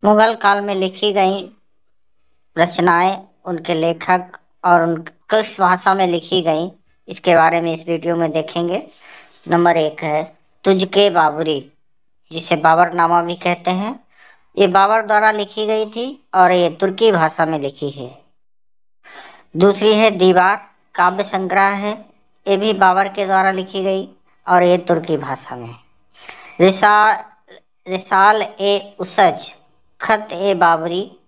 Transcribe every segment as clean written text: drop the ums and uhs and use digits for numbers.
मुगल काल में लिखी गई रचनाएं, उनके लेखक और उन किस भाषा में लिखी गई, इसके बारे में इस वीडियो में देखेंगे। नंबर 1 है तुझके बाबरी, जिसे बाबरनामा भी कहते हैं। ये बाबर द्वारा लिखी गई थी और ये तुर्की भाषा में लिखी है। दूसरी है दीवार, काव्य संग्रह है। ये भी बाबर के द्वारा लिखी गई और ये तुर्की भाषा में। रिसा रिसाल ए उसज, खत ए बाबरी,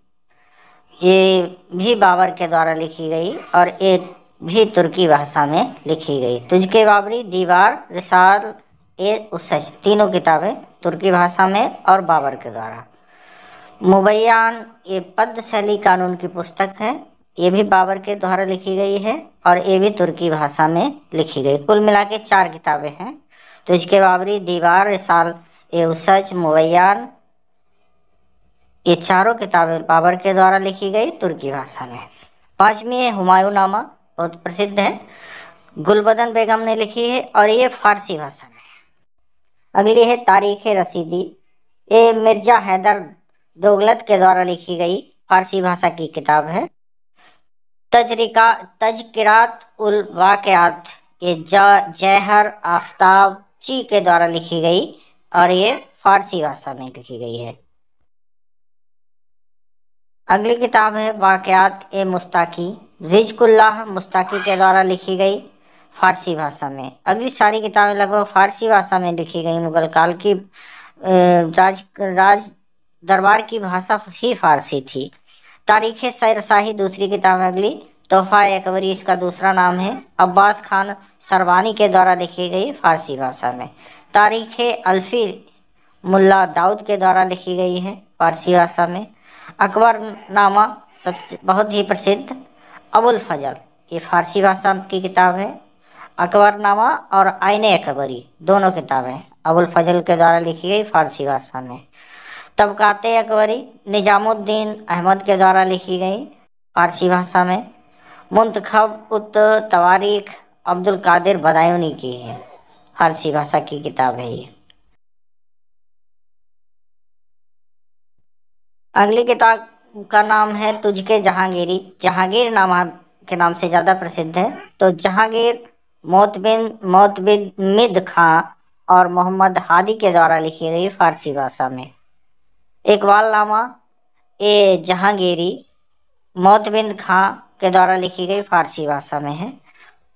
ये भी बाबर के द्वारा लिखी गई और ये भी तुर्की भाषा में लिखी गई। तुझके बाबरी, दीवार, रिसाल ए उसज, तीनों किताबें तुर्की भाषा में और बाबर के द्वारा। मुबैयान, ये पद्य शैली कानून की पुस्तक है। ये भी बाबर के द्वारा लिखी गई है और ये भी तुर्की भाषा में लिखी गई। कुल मिला के 4 किताबें हैं। तुझके बाबरी, दीवार, रिसाल ए उसज, मुबैयान, ये चारों किताबें बाबर के द्वारा लिखी गई तुर्की भाषा में। 5वीं है हुमायूंनामा, बहुत प्रसिद्ध है। गुलबदन बेगम ने लिखी है और ये फारसी भाषा में। अगली है तारीख रसीदी, ये मिर्जा हैदर दोगलत के द्वारा लिखी गई फारसी भाषा की किताब है। तजकिरात उल वाक़यात, ये जहर आफ्ताब ची के द्वारा लिखी गई और ये फारसी भाषा में लिखी गई है। अगली किताब है वाक़यात ए मुस्ताकी, रिज़्क़ुल्लाह मुस्ताकी के द्वारा लिखी गई फारसी भाषा में। अगली सारी किताबें लगभग फारसी भाषा में लिखी गई। मुगल काल की राज दरबार की भाषा ही फारसी थी। तारीख़ शहरशाही दूसरी किताब है। अगली तोहफ़ा अकबरी, इसका दूसरा नाम है। अब्बास खान सरवानी के द्वारा लिखी गई फारसी भाषा में। तारीख़ अल्फ़ी मुल्ला दाऊद के द्वारा लिखी गई है फारसी भाषा में। अकबरनामा सबसे बहुत ही प्रसिद्ध। अबुल फजल, ये फारसी भाषा की किताब है। अकबरनामा और आईने अकबरी दोनों किताबें अबुल फजल के द्वारा लिखी गई फारसी भाषा में। तबकाते अकबरी निजामुद्दीन अहमद के द्वारा लिखी गई फारसी भाषा में। मुंतखब उत तवारीख अब्दुल कादिर बदायूनी की है, फारसी भाषा की किताब है ये। अगली किताब का नाम है तुझके जहांगीरी। जहांगीर नामा के नाम से ज़्यादा प्रसिद्ध है। तो जहांगीर मोतमिद खां और मोहम्मद हादी के द्वारा लिखी गई फारसी भाषा में। इकबालनामा ए जहांगीरी मोतमिद खां के द्वारा लिखी गई फारसी भाषा में है।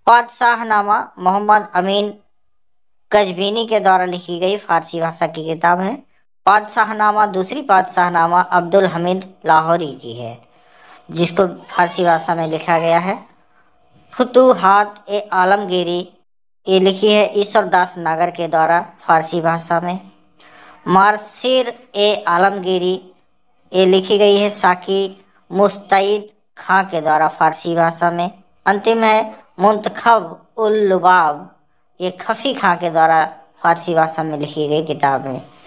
पातशाहनामा मोहम्मद अमीन कजबीनी के द्वारा लिखी गई फारसी भाषा की किताब है। पातशाहनामा, दूसरी पातशाहनामा अब्दुल हमीद लाहौरी की है, जिसको फारसी भाषा में लिखा गया है। फुतूहात ए आलमगीरी, ये लिखी है ईश्वरदास नागर के द्वारा फारसी भाषा में। मारसिर ए आलमगीरी, ये लिखी गई है साकी मुस्तैद खां के द्वारा फारसी भाषा में। अंतिम है मुंतखब उल लुबाब, ये खफी खां के द्वारा फारसी भाषा में लिखी गई किताब है।